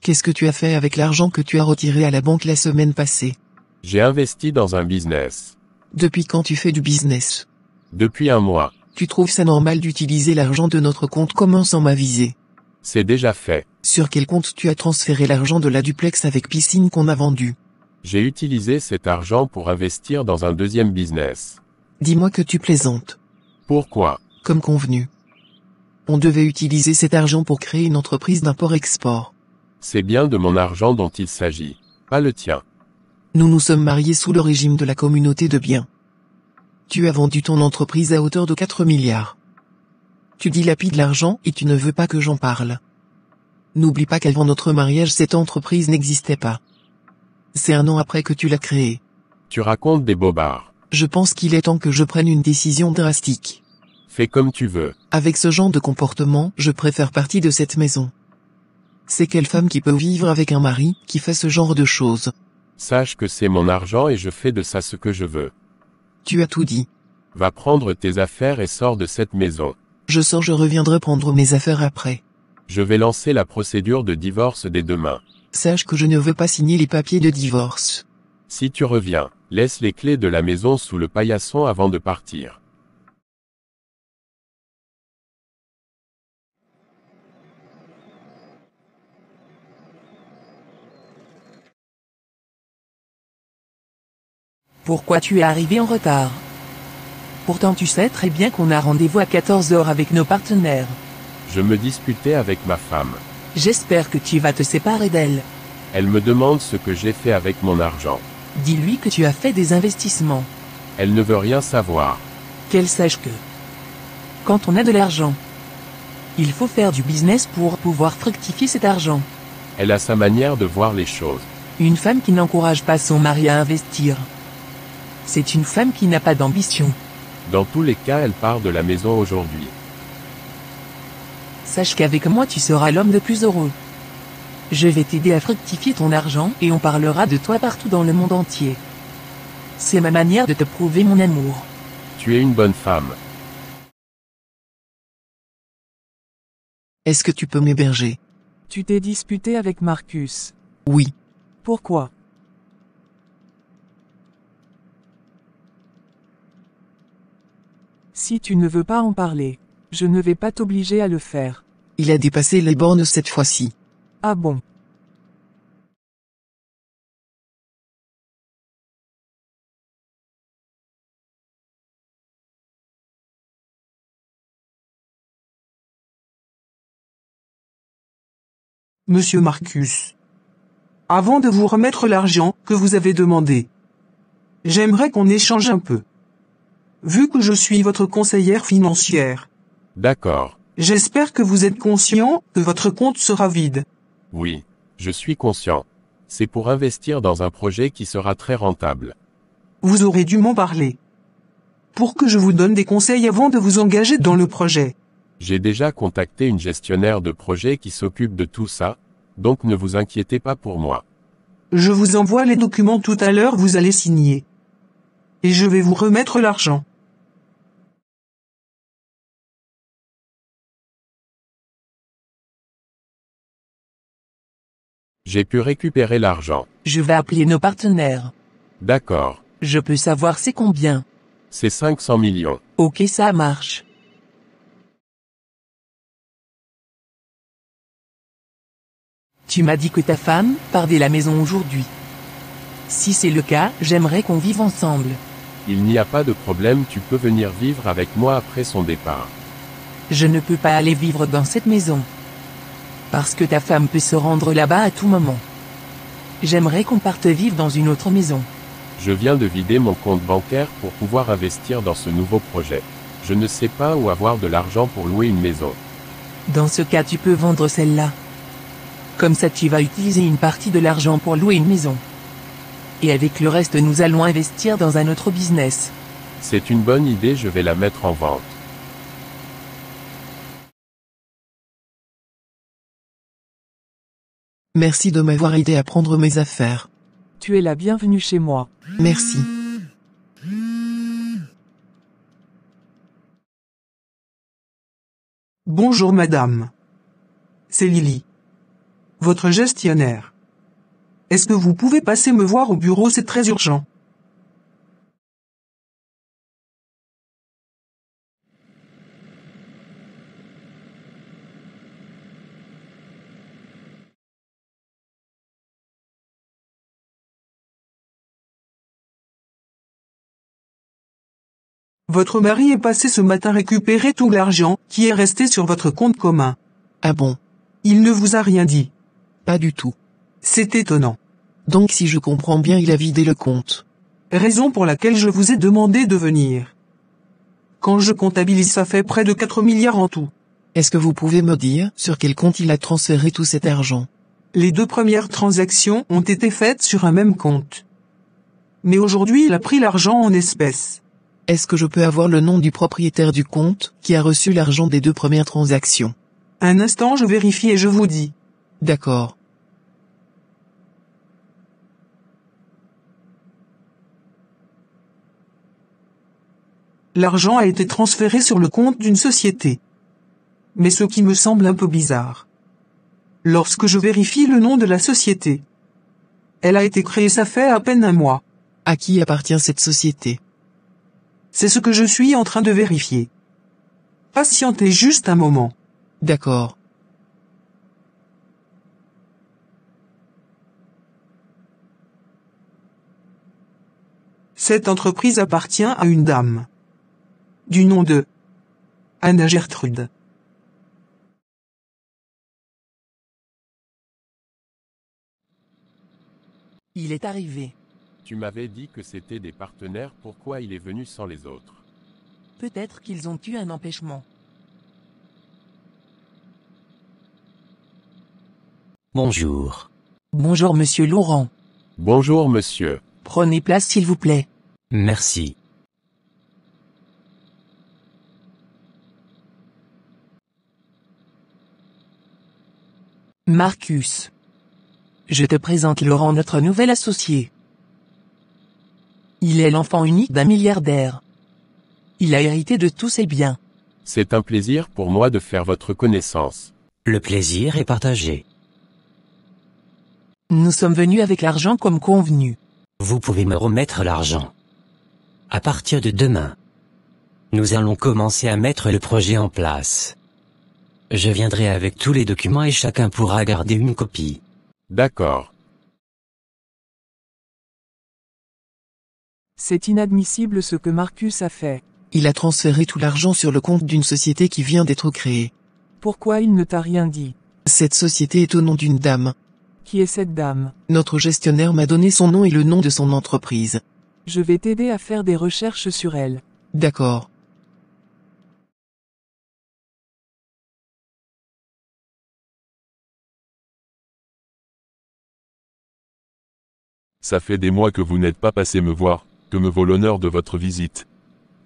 Qu'est-ce que tu as fait avec l'argent que tu as retiré à la banque la semaine passée? J'ai investi dans un business. Depuis quand tu fais du business? Depuis un mois. Tu trouves ça normal d'utiliser l'argent de notre compte commun sans m'aviser? C'est déjà fait. Sur quel compte tu as transféré l'argent de la duplex avec piscine qu'on a vendue? J'ai utilisé cet argent pour investir dans un deuxième business. Dis-moi que tu plaisantes. Pourquoi? Comme convenu. On devait utiliser cet argent pour créer une entreprise d'import-export. C'est bien de mon argent dont il s'agit, pas le tien. Nous nous sommes mariés sous le régime de la communauté de biens. Tu as vendu ton entreprise à hauteur de 4 milliards. Tu dilapides l'argent et tu ne veux pas que j'en parle. N'oublie pas qu'avant notre mariage cette entreprise n'existait pas. C'est 1 an après que tu l'as créée. Tu racontes des bobards. Je pense qu'il est temps que je prenne une décision drastique. Fais comme tu veux. Avec ce genre de comportement, je préfère partie de cette maison. C'est quelle femme qui peut vivre avec un mari qui fait ce genre de choses? Sache que c'est mon argent et je fais de ça ce que je veux. Tu as tout dit. Va prendre tes affaires et sors de cette maison. Je sors, je reviendrai prendre mes affaires après. Je vais lancer la procédure de divorce dès demain. Sache que je ne veux pas signer les papiers de divorce. Si tu reviens, laisse les clés de la maison sous le paillasson avant de partir. Pourquoi tu es arrivé en retard? Pourtant tu sais très bien qu'on a rendez-vous à 14 heures avec nos partenaires. Je me disputais avec ma femme. J'espère que tu vas te séparer d'elle. Elle me demande ce que j'ai fait avec mon argent. Dis-lui que tu as fait des investissements. Elle ne veut rien savoir. Qu'elle sache que, quand on a de l'argent, il faut faire du business pour pouvoir fructifier cet argent. Elle a sa manière de voir les choses. Une femme qui n'encourage pas son mari à investir, c'est une femme qui n'a pas d'ambition. Dans tous les cas, elle part de la maison aujourd'hui. Sache qu'avec moi tu seras l'homme le plus heureux. Je vais t'aider à fructifier ton argent et on parlera de toi partout dans le monde entier. C'est ma manière de te prouver mon amour. Tu es une bonne femme. Est-ce que tu peux m'héberger? Tu t'es disputé avec Marcus. Oui. Pourquoi? Si tu ne veux pas en parler, je ne vais pas t'obliger à le faire. Il a dépassé les bornes cette fois-ci. Ah bon? Monsieur Marcus. Avant de vous remettre l'argent que vous avez demandé, j'aimerais qu'on échange un peu. Vu que je suis votre conseillère financière, D'accord. j'espère que vous êtes conscient que votre compte sera vide. Oui. Je suis conscient. C'est pour investir dans un projet qui sera très rentable. Vous aurez dû m'en parler. Pour que je vous donne des conseils avant de vous engager dans le projet. J'ai déjà contacté une gestionnaire de projet qui s'occupe de tout ça, donc ne vous inquiétez pas pour moi. Je vous envoie les documents tout à l'heure, vous allez signer. Et je vais vous remettre l'argent. J'ai pu récupérer l'argent. Je vais appeler nos partenaires. D'accord. Je peux savoir c'est combien. C'est 500 millions. Ok, ça marche. Tu m'as dit que ta femme part de la maison aujourd'hui. Si c'est le cas, j'aimerais qu'on vive ensemble. Il n'y a pas de problème, tu peux venir vivre avec moi après son départ. Je ne peux pas aller vivre dans cette maison. Parce que ta femme peut se rendre là-bas à tout moment. J'aimerais qu'on parte vivre dans une autre maison. Je viens de vider mon compte bancaire pour pouvoir investir dans ce nouveau projet. Je ne sais pas où avoir de l'argent pour louer une maison. Dans ce cas, tu peux vendre celle-là. Comme ça, tu vas utiliser une partie de l'argent pour louer une maison. Et avec le reste, nous allons investir dans un autre business. C'est une bonne idée, je vais la mettre en vente. Merci de m'avoir aidé à prendre mes affaires. Tu es la bienvenue chez moi. Merci. Bonjour madame. C'est Lily. Votre gestionnaire. Est-ce que vous pouvez passer me voir au bureau, c'est très urgent. Votre mari est passé ce matin récupérer tout l'argent qui est resté sur votre compte commun. Ah bon? Il ne vous a rien dit. Pas du tout. C'est étonnant. Donc si je comprends bien, il a vidé le compte. Raison pour laquelle je vous ai demandé de venir. Quand je comptabilise, ça fait près de 4 milliards en tout. Est-ce que vous pouvez me dire sur quel compte il a transféré tout cet argent? Les 2 premières transactions ont été faites sur un même compte. Mais aujourd'hui, il a pris l'argent en espèces. Est-ce que je peux avoir le nom du propriétaire du compte qui a reçu l'argent des 2 premières transactions? Un instant, je vérifie et je vous dis. D'accord. L'argent a été transféré sur le compte d'une société. Mais ce qui me semble un peu bizarre. Lorsque je vérifie le nom de la société, elle a été créée, ça fait à peine un mois. À qui appartient cette société? C'est ce que je suis en train de vérifier. Patientez juste un moment. D'accord. Cette entreprise appartient à une dame. Du nom de Anna Gertrude. Il est arrivé. Tu m'avais dit que c'était des partenaires, pourquoi il est venu sans les autres? Peut-être qu'ils ont eu un empêchement. Bonjour. Bonjour monsieur Laurent. Bonjour monsieur. Prenez place s'il vous plaît. Merci. Marcus. Je te présente Laurent, notre nouvel associé. Il est l'enfant unique d'un milliardaire. Il a hérité de tous ses biens. C'est un plaisir pour moi de faire votre connaissance. Le plaisir est partagé. Nous sommes venus avec l'argent comme convenu. Vous pouvez me remettre l'argent. À partir de demain, nous allons commencer à mettre le projet en place. Je viendrai avec tous les documents et chacun pourra garder une copie. D'accord. C'est inadmissible ce que Marcus a fait. Il a transféré tout l'argent sur le compte d'une société qui vient d'être créée. Pourquoi il ne t'a rien dit? Cette société est au nom d'une dame. Qui est cette dame? Notre gestionnaire m'a donné son nom et le nom de son entreprise. Je vais t'aider à faire des recherches sur elle. D'accord. Ça fait des mois que vous n'êtes pas passé me voir, que me vaut l'honneur de votre visite.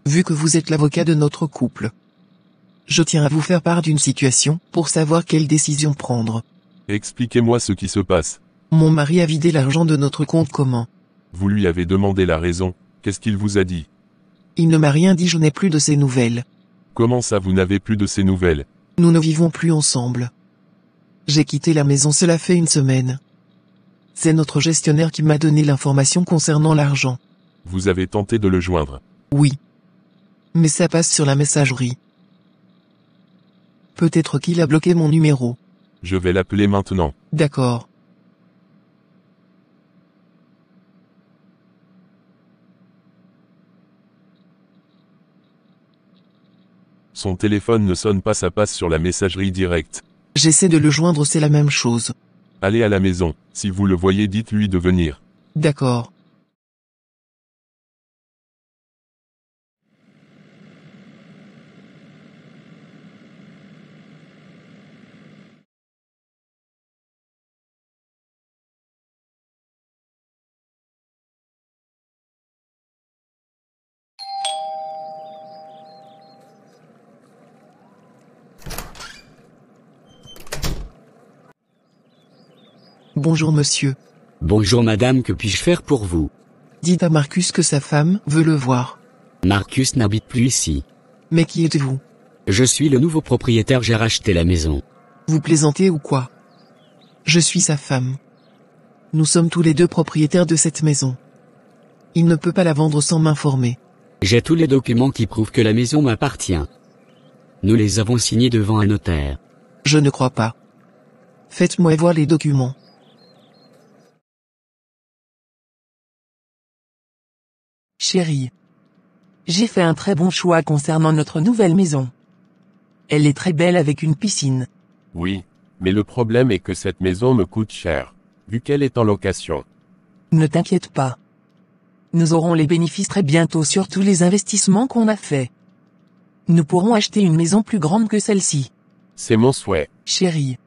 Vu que vous êtes l'avocat de notre couple, je tiens à vous faire part d'une situation pour savoir quelle décision prendre. Expliquez-moi ce qui se passe. Mon mari a vidé l'argent de notre compte commun. Vous lui avez demandé la raison, qu'est-ce qu'il vous a dit? Il ne m'a rien dit, je n'ai plus de ses nouvelles. Comment ça vous n'avez plus de ses nouvelles? Nous ne vivons plus ensemble. J'ai quitté la maison, cela fait une semaine. C'est notre gestionnaire qui m'a donné l'information concernant l'argent. Vous avez tenté de le joindre? Oui. Mais ça passe sur la messagerie. Peut-être qu'il a bloqué mon numéro. Je vais l'appeler maintenant. D'accord. Son téléphone ne sonne pas, ça passe sur la messagerie directe. J'essaie de le joindre, c'est la même chose. Allez à la maison, si vous le voyez dites-lui de venir. D'accord. Bonjour monsieur. Bonjour madame, que puis-je faire pour vous? Dites à Marcus que sa femme veut le voir. Marcus n'habite plus ici. Mais qui êtes-vous? Je suis le nouveau propriétaire, j'ai racheté la maison. Vous plaisantez ou quoi? Je suis sa femme. Nous sommes tous les deux propriétaires de cette maison. Il ne peut pas la vendre sans m'informer. J'ai tous les documents qui prouvent que la maison m'appartient. Nous les avons signés devant un notaire. Je ne crois pas. Faites-moi voir les documents. Chérie. J'ai fait un très bon choix concernant notre nouvelle maison. Elle est très belle avec une piscine. Oui, mais le problème est que cette maison me coûte cher, vu qu'elle est en location. Ne t'inquiète pas. Nous aurons les bénéfices très bientôt sur tous les investissements qu'on a faits. Nous pourrons acheter une maison plus grande que celle-ci. C'est mon souhait. Chérie.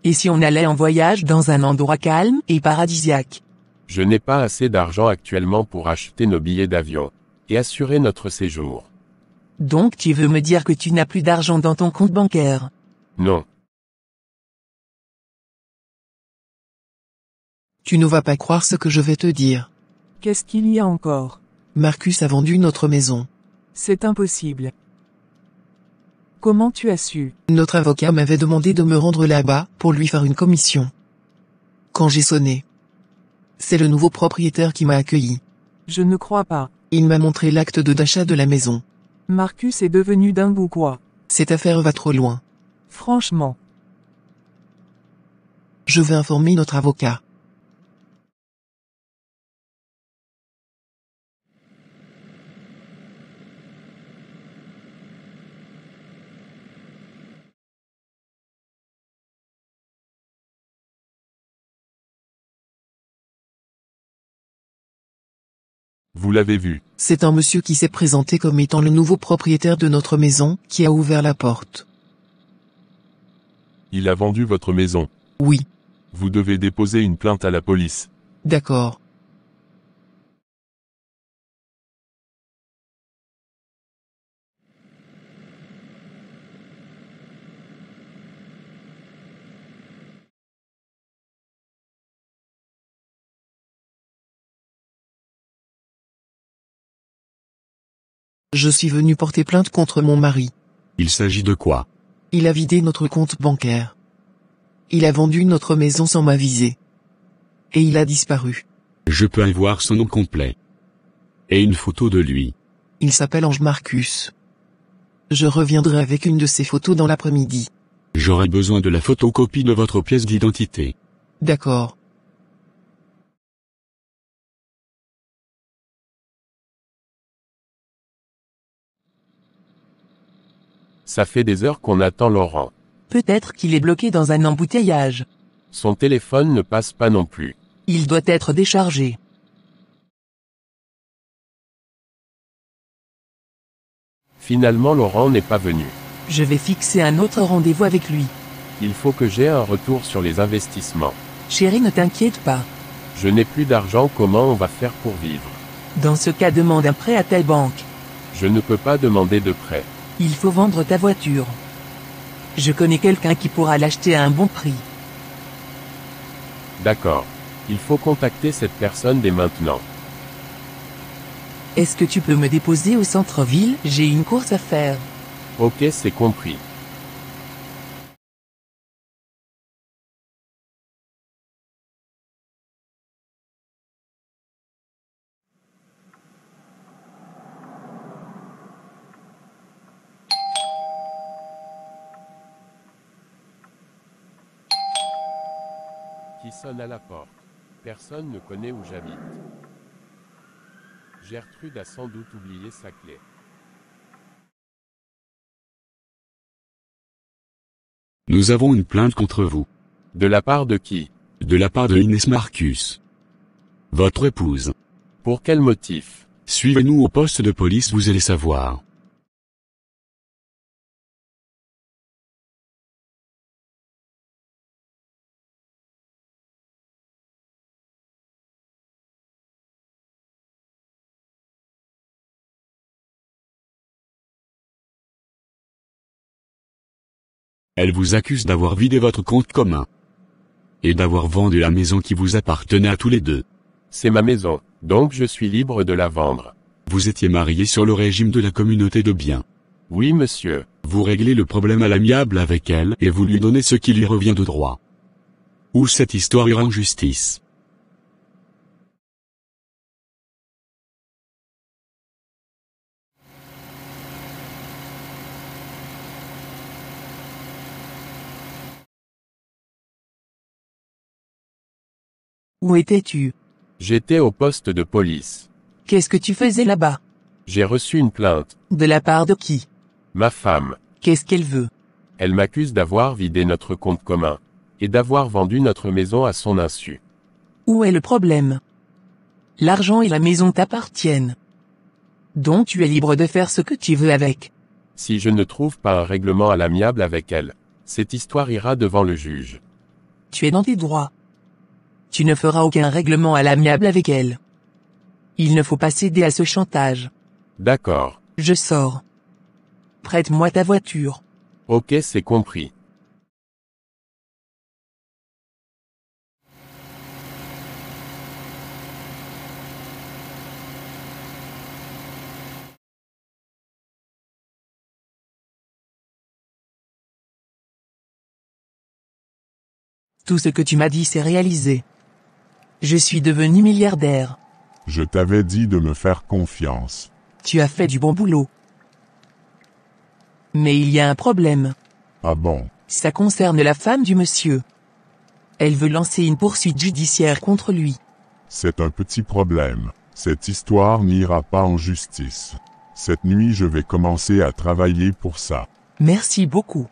Et si on allait en voyage dans un endroit calme et paradisiaque? Je n'ai pas assez d'argent actuellement pour acheter nos billets d'avion et assurer notre séjour. Donc tu veux me dire que tu n'as plus d'argent dans ton compte bancaire? Non. Tu ne vas pas croire ce que je vais te dire. Qu'est-ce qu'il y a encore? Marcus a vendu notre maison. C'est impossible. Comment tu as su? Notre avocat m'avait demandé de me rendre là-bas pour lui faire une commission. Quand j'ai sonné, c'est le nouveau propriétaire qui m'a accueilli. Je ne crois pas. Il m'a montré l'acte d'achat de la maison. Marcus est devenu dingue ou quoi? Cette affaire va trop loin. Franchement. Je vais informer notre avocat. Vous l'avez vu. C'est un monsieur qui s'est présenté comme étant le nouveau propriétaire de notre maison, qui a ouvert la porte. Il a vendu votre maison. Oui, Vous devez déposer une plainte à la police. d'accord. Je suis venu porter plainte contre mon mari. Il s'agit de quoi? Il a vidé notre compte bancaire. Il a vendu notre maison sans m'aviser. Et il a disparu. Je peux avoir son nom complet. Et une photo de lui. Il s'appelle Ange Marcus. Je reviendrai avec une de ses photos dans l'après-midi. J'aurai besoin de la photocopie de votre pièce d'identité. D'accord. Ça fait des heures qu'on attend Laurent. Peut-être qu'il est bloqué dans un embouteillage. Son téléphone ne passe pas non plus. Il doit être déchargé. Finalement Laurent n'est pas venu. Je vais fixer un autre rendez-vous avec lui. Il faut que j'aie un retour sur les investissements. Chérie, ne t'inquiète pas. Je n'ai plus d'argent, comment on va faire pour vivre? Dans ce cas, demande un prêt à ta banque. Je ne peux pas demander de prêt. Il faut vendre ta voiture. Je connais quelqu'un qui pourra l'acheter à un bon prix. D'accord. Il faut contacter cette personne dès maintenant. Est-ce que tu peux me déposer au centre-ville? J'ai une course à faire. Ok, c'est compris. Qui sonne à la porte? Personne ne connaît où j'habite. Gertrude a sans doute oublié sa clé. Nous avons une plainte contre vous. De la part de qui? De la part de Inès Marcus. Votre épouse. Pour quel motif? Suivez-nous au poste de police, vous allez savoir. Elle vous accuse d'avoir vidé votre compte commun. Et d'avoir vendu la maison qui vous appartenait à tous les deux. C'est ma maison, donc je suis libre de la vendre. Vous étiez mariés sur le régime de la communauté de biens. Oui, monsieur. Vous réglez le problème à l'amiable avec elle et vous lui donnez ce qui lui revient de droit. Ou cette histoire ira en justice. Où étais-tu? J'étais au poste de police. Qu'est-ce que tu faisais là-bas? J'ai reçu une plainte. De la part de qui? Ma femme. Qu'est-ce qu'elle veut? Elle m'accuse d'avoir vidé notre compte commun. Et d'avoir vendu notre maison à son insu. Où est le problème? L'argent et la maison t'appartiennent. Donc tu es libre de faire ce que tu veux avec. Si je ne trouve pas un règlement à l'amiable avec elle, cette histoire ira devant le juge. Tu es dans tes droits. Tu ne feras aucun règlement à l'amiable avec elle. Il ne faut pas céder à ce chantage. D'accord. Je sors. Prête-moi ta voiture. Ok, c'est compris. Tout ce que tu m'as dit s'est réalisé. Je suis devenu milliardaire. Je t'avais dit de me faire confiance. Tu as fait du bon boulot. Mais il y a un problème. Ah bon? Ça concerne la femme du monsieur. Elle veut lancer une poursuite judiciaire contre lui. C'est un petit problème. Cette histoire n'ira pas en justice. Cette nuit je vais commencer à travailler pour ça. Merci beaucoup.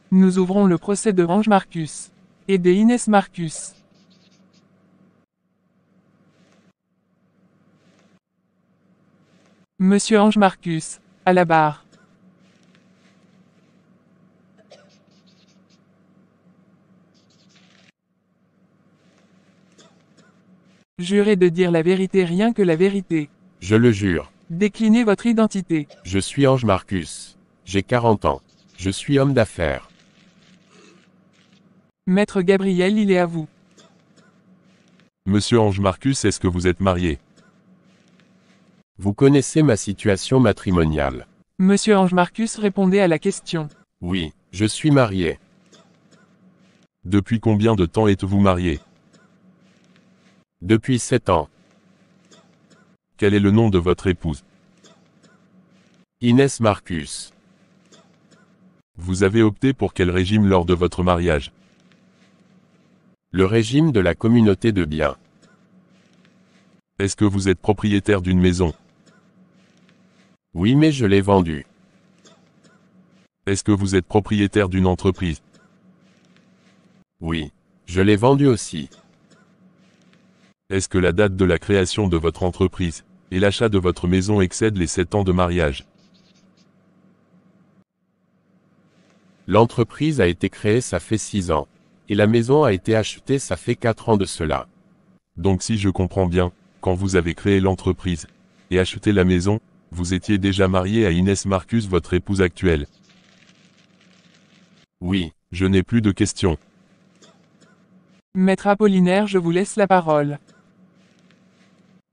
Nous ouvrons le procès de Ange Marcus. Et de Inès Marcus. Monsieur Ange Marcus, à la barre. Jurez de dire la vérité, rien que la vérité. Je le jure. Déclinez votre identité. Je suis Ange Marcus. J'ai 40 ans. Je suis homme d'affaires. Maître Gabriel, il est à vous. Monsieur Ange Marcus, est-ce que vous êtes marié? Vous connaissez ma situation matrimoniale. Monsieur Ange Marcus, répondez à la question. Oui, je suis marié. Depuis combien de temps êtes-vous marié? Depuis 7 ans. Quel est le nom de votre épouse? Inès Marcus. Vous avez opté pour quel régime lors de votre mariage? Le régime de la communauté de biens. Est-ce que vous êtes propriétaire d'une maison? Oui, mais je l'ai vendue. Est-ce que vous êtes propriétaire d'une entreprise? Oui, je l'ai vendue aussi. Est-ce que la date de la création de votre entreprise et l'achat de votre maison excèdent les 7 ans de mariage? L'entreprise a été créée ça fait 6 ans. Et la maison a été achetée ça fait 4 ans de cela. Donc si je comprends bien, quand vous avez créé l'entreprise et acheté la maison, vous étiez déjà marié à Inès Marcus, votre épouse actuelle. Oui. Je n'ai plus de questions. Maître Apollinaire, je vous laisse la parole.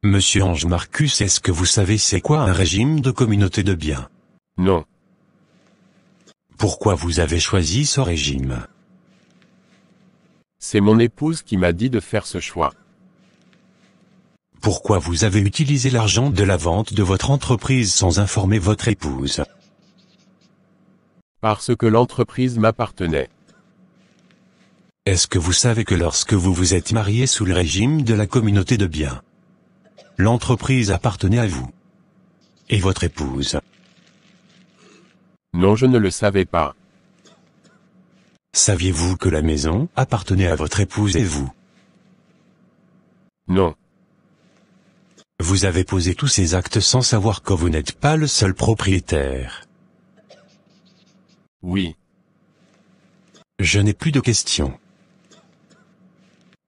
Monsieur Ange Marcus, est-ce que vous savez c'est quoi un régime de communauté de biens? Non. Pourquoi vous avez choisi ce régime? C'est mon épouse qui m'a dit de faire ce choix. Pourquoi vous avez utilisé l'argent de la vente de votre entreprise sans informer votre épouse? Parce que l'entreprise m'appartenait. Est-ce que vous savez que lorsque vous vous êtes marié sous le régime de la communauté de biens, l'entreprise appartenait à vous et votre épouse? Non, je ne le savais pas. Saviez-vous que la maison appartenait à votre épouse et vous? Non. Vous avez posé tous ces actes sans savoir que vous n'êtes pas le seul propriétaire. Oui. Je n'ai plus de questions.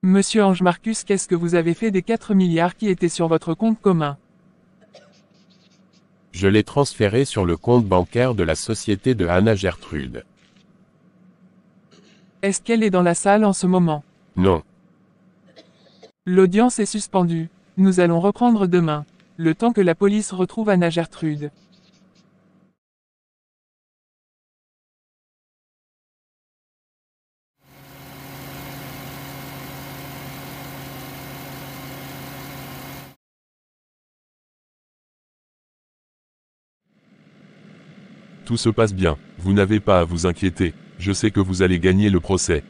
Monsieur Ange Marcus, qu'est-ce que vous avez fait des 4 milliards qui étaient sur votre compte commun? Je l'ai transféré sur le compte bancaire de la société de Anna Gertrude. Est-ce qu'elle est dans la salle en ce moment? Non. L'audience est suspendue. Nous allons reprendre demain, le temps que la police retrouve Anna Gertrude. Tout se passe bien, vous n'avez pas à vous inquiéter, je sais que vous allez gagner le procès.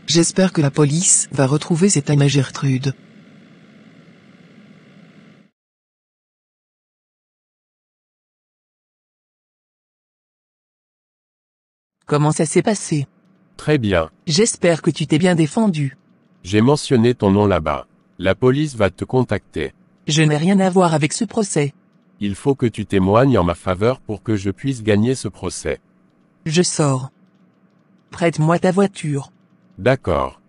J'espère que la police va retrouver cette Anna Gertrude. Comment ça s'est passé? Très bien. J'espère que tu t'es bien défendu. J'ai mentionné ton nom là-bas. La police va te contacter. Je n'ai rien à voir avec ce procès. Il faut que tu témoignes en ma faveur pour que je puisse gagner ce procès. Je sors. Prête-moi ta voiture. D'accord.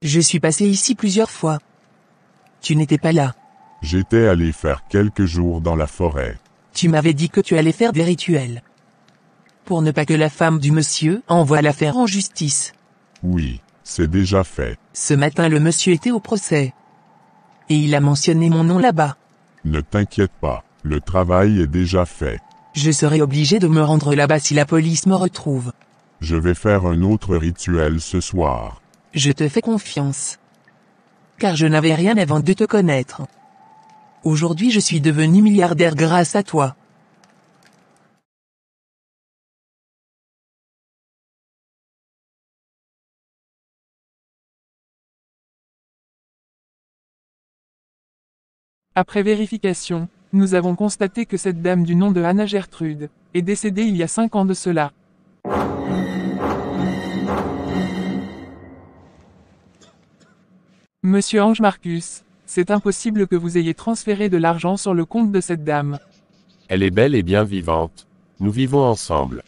Je suis passé ici plusieurs fois. Tu n'étais pas là. J'étais allé faire quelques jours dans la forêt. Tu m'avais dit que tu allais faire des rituels. Pour ne pas que la femme du monsieur envoie l'affaire en justice. Oui, c'est déjà fait. Ce matin le monsieur était au procès. Et il a mentionné mon nom là-bas. Ne t'inquiète pas, le travail est déjà fait. Je serai obligé de me rendre là-bas si la police me retrouve. Je vais faire un autre rituel ce soir. Je te fais confiance. Car je n'avais rien avant de te connaître. Aujourd'hui je suis devenu milliardaire grâce à toi. Après vérification, nous avons constaté que cette dame du nom de Anna Gertrude est décédée il y a 5 ans de cela. Monsieur Ange Marcus, c'est impossible que vous ayez transféré de l'argent sur le compte de cette dame. Elle est belle et bien vivante. Nous vivons ensemble.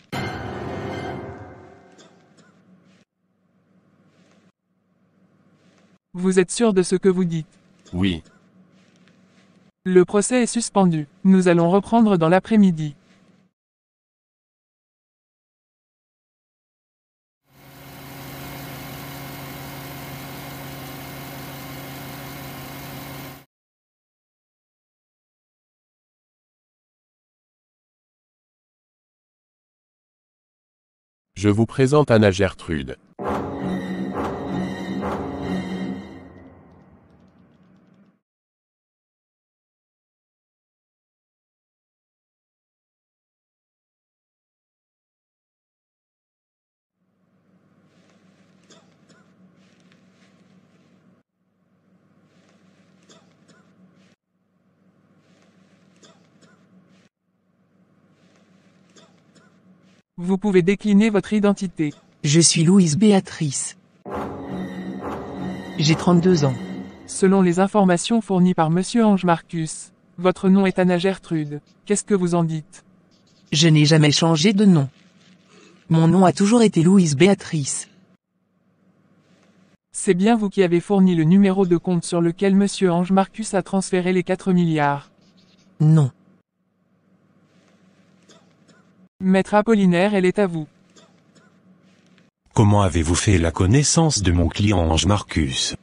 Vous êtes sûr de ce que vous dites? Oui. Le procès est suspendu. Nous allons reprendre dans l'après-midi. Je vous présente Anna Gertrude. Vous pouvez décliner votre identité. Je suis Louise Béatrice. J'ai 32 ans. Selon les informations fournies par Monsieur Ange Marcus, votre nom est Anna Gertrude. Qu'est-ce que vous en dites? Je n'ai jamais changé de nom. Mon nom a toujours été Louise Béatrice. C'est bien vous qui avez fourni le numéro de compte sur lequel Monsieur Ange Marcus a transféré les 4 milliards. Non. Maître Apollinaire, elle est à vous. Comment avez-vous fait la connaissance de mon client Ange Marcus?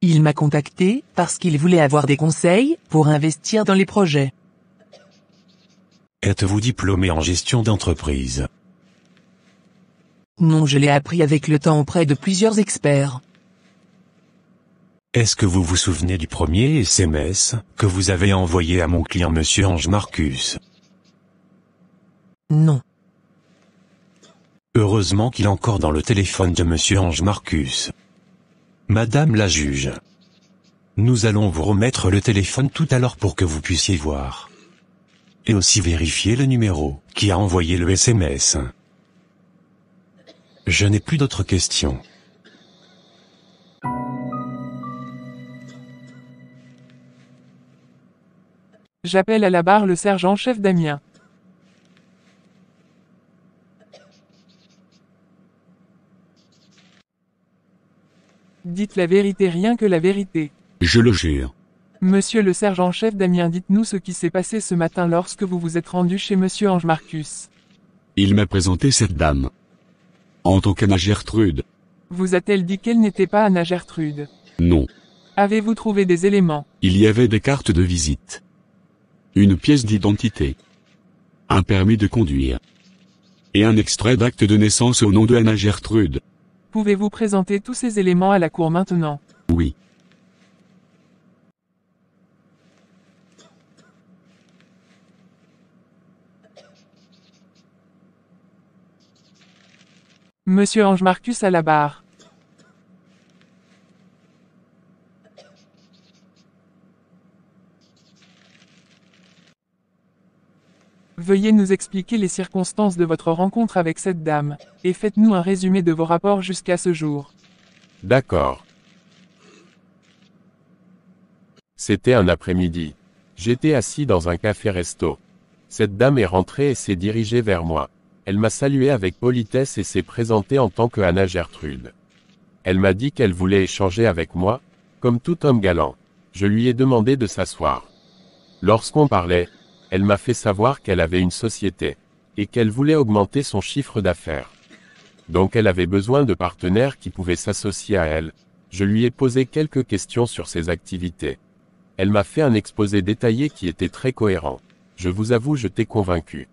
Il m'a contacté parce qu'il voulait avoir des conseils pour investir dans les projets. Êtes-vous diplômé en gestion d'entreprise? Non, je l'ai appris avec le temps auprès de plusieurs experts. Est-ce que vous vous souvenez du premier SMS que vous avez envoyé à mon client Monsieur Ange Marcus? Non. Heureusement qu'il est encore dans le téléphone de Monsieur Ange Marcus. Madame la juge. Nous allons vous remettre le téléphone tout à l'heure pour que vous puissiez voir. Et aussi vérifier le numéro qui a envoyé le SMS. Je n'ai plus d'autres questions. J'appelle à la barre le sergent-chef Damien. Dites la vérité, rien que la vérité. Je le jure. Monsieur le sergent-chef Damien, dites-nous ce qui s'est passé ce matin lorsque vous vous êtes rendu chez monsieur Ange Marcus. Il m'a présenté cette dame. En tant qu'Anna Gertrude. Vous a-t-elle dit qu'elle n'était pas Anna Gertrude? Non. Avez-vous trouvé des éléments? Il y avait des cartes de visite. Une pièce d'identité. Un permis de conduire. Et un extrait d'acte de naissance au nom de Anna Gertrude. Pouvez-vous présenter tous ces éléments à la cour maintenant? Oui. Monsieur Ange Marcus à la barre. Veuillez nous expliquer les circonstances de votre rencontre avec cette dame, et faites-nous un résumé de vos rapports jusqu'à ce jour. D'accord. C'était un après-midi. J'étais assis dans un café-resto. Cette dame est rentrée et s'est dirigée vers moi. Elle m'a salué avec politesse et s'est présentée en tant que Anna Gertrude. Elle m'a dit qu'elle voulait échanger avec moi, comme tout homme galant. Je lui ai demandé de s'asseoir. Lorsqu'on parlait, elle m'a fait savoir qu'elle avait une société, et qu'elle voulait augmenter son chiffre d'affaires. Donc elle avait besoin de partenaires qui pouvaient s'associer à elle. Je lui ai posé quelques questions sur ses activités. Elle m'a fait un exposé détaillé qui était très cohérent. Je vous avoue, je t'ai convaincu.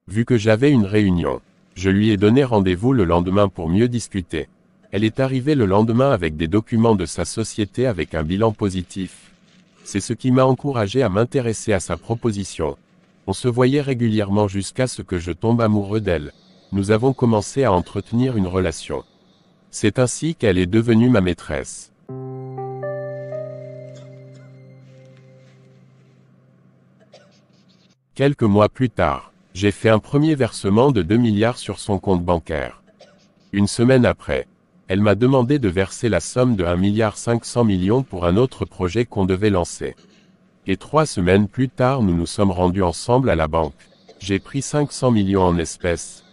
Vu que j'avais une réunion, je lui ai donné rendez-vous le lendemain pour mieux discuter. Elle est arrivée le lendemain avec des documents de sa société avec un bilan positif. C'est ce qui m'a encouragé à m'intéresser à sa proposition. On se voyait régulièrement jusqu'à ce que je tombe amoureux d'elle. Nous avons commencé à entretenir une relation. C'est ainsi qu'elle est devenue ma maîtresse. Quelques mois plus tard, j'ai fait un premier versement de 2 milliards sur son compte bancaire. Une semaine après, elle m'a demandé de verser la somme de 1,5 milliard pour un autre projet qu'on devait lancer. Et 3 semaines plus tard, nous nous sommes rendus ensemble à la banque. J'ai pris 500 millions en espèces.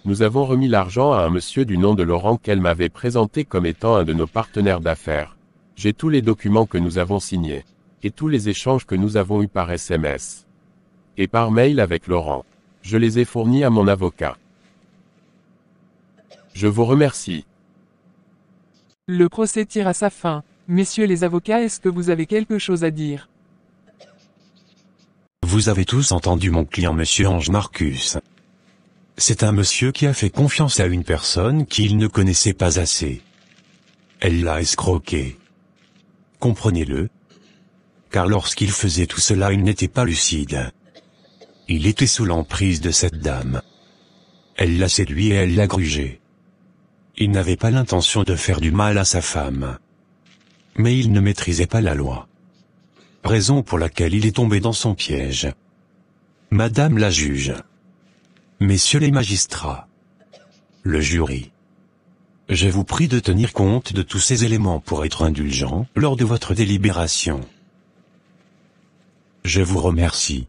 Nous avons remis l'argent à un monsieur du nom de Laurent qu'elle m'avait présenté comme étant un de nos partenaires d'affaires. J'ai tous les documents que nous avons signés, et tous les échanges que nous avons eus par SMS. Et par mail avec Laurent. Je les ai fournis à mon avocat. Je vous remercie. Le procès tire à sa fin. Messieurs les avocats, est-ce que vous avez quelque chose à dire? Vous avez tous entendu mon client monsieur Ange Marcus. C'est un monsieur qui a fait confiance à une personne qu'il ne connaissait pas assez. Elle l'a escroqué. Comprenez-le. Car lorsqu'il faisait tout cela, il n'était pas lucide. Il était sous l'emprise de cette dame. Elle l'a séduit et elle l'a grugé. Il n'avait pas l'intention de faire du mal à sa femme. Mais il ne maîtrisait pas la loi. Raison pour laquelle il est tombé dans son piège. Madame la juge. Messieurs les magistrats. Le jury. Je vous prie de tenir compte de tous ces éléments pour être indulgent lors de votre délibération. Je vous remercie.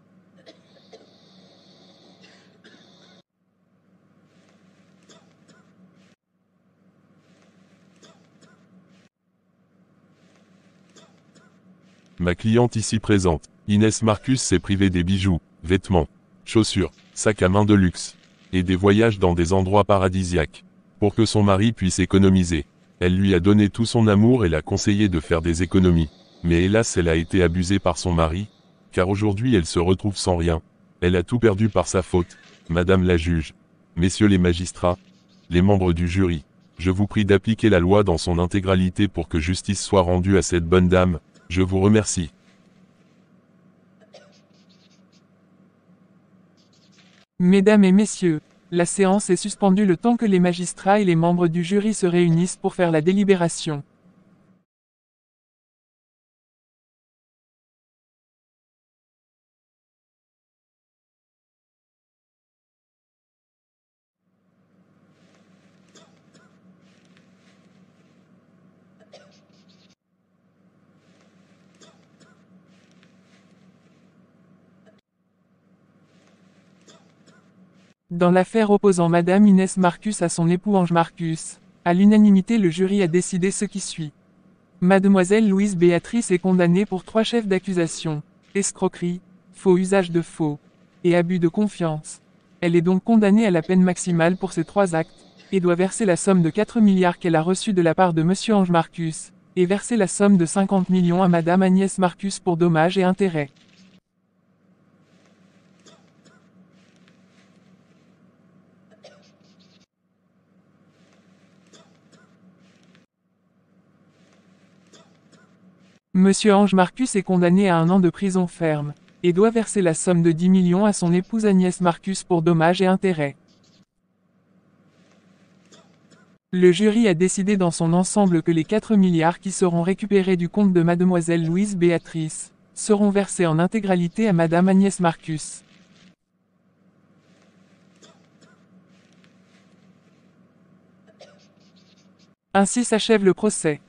Ma cliente ici présente, Inès Marcus, s'est privée des bijoux, vêtements, chaussures, sacs à main de luxe, et des voyages dans des endroits paradisiaques, pour que son mari puisse économiser. Elle lui a donné tout son amour et l'a conseillé de faire des économies. Mais hélas, elle a été abusée par son mari, car aujourd'hui elle se retrouve sans rien. Elle a tout perdu par sa faute. Madame la juge, messieurs les magistrats, les membres du jury, je vous prie d'appliquer la loi dans son intégralité pour que justice soit rendue à cette bonne dame. Je vous remercie. Mesdames et messieurs, la séance est suspendue le temps que les magistrats et les membres du jury se réunissent pour faire la délibération. Dans l'affaire opposant Madame Inès Marcus à son époux Ange Marcus, à l'unanimité le jury a décidé ce qui suit. Mademoiselle Louise Béatrice est condamnée pour 3 chefs d'accusation, escroquerie, faux usage de faux, et abus de confiance. Elle est donc condamnée à la peine maximale pour ces 3 actes, et doit verser la somme de 4 milliards qu'elle a reçue de la part de Monsieur Ange Marcus, et verser la somme de 50 millions à Madame Agnès Marcus pour dommages et intérêts. Monsieur Ange Marcus est condamné à 1 an de prison ferme, et doit verser la somme de 10 millions à son épouse Agnès Marcus pour dommages et intérêts. Le jury a décidé dans son ensemble que les 4 milliards qui seront récupérés du compte de Mademoiselle Louise Béatrice seront versés en intégralité à Madame Agnès Marcus. Ainsi s'achève le procès.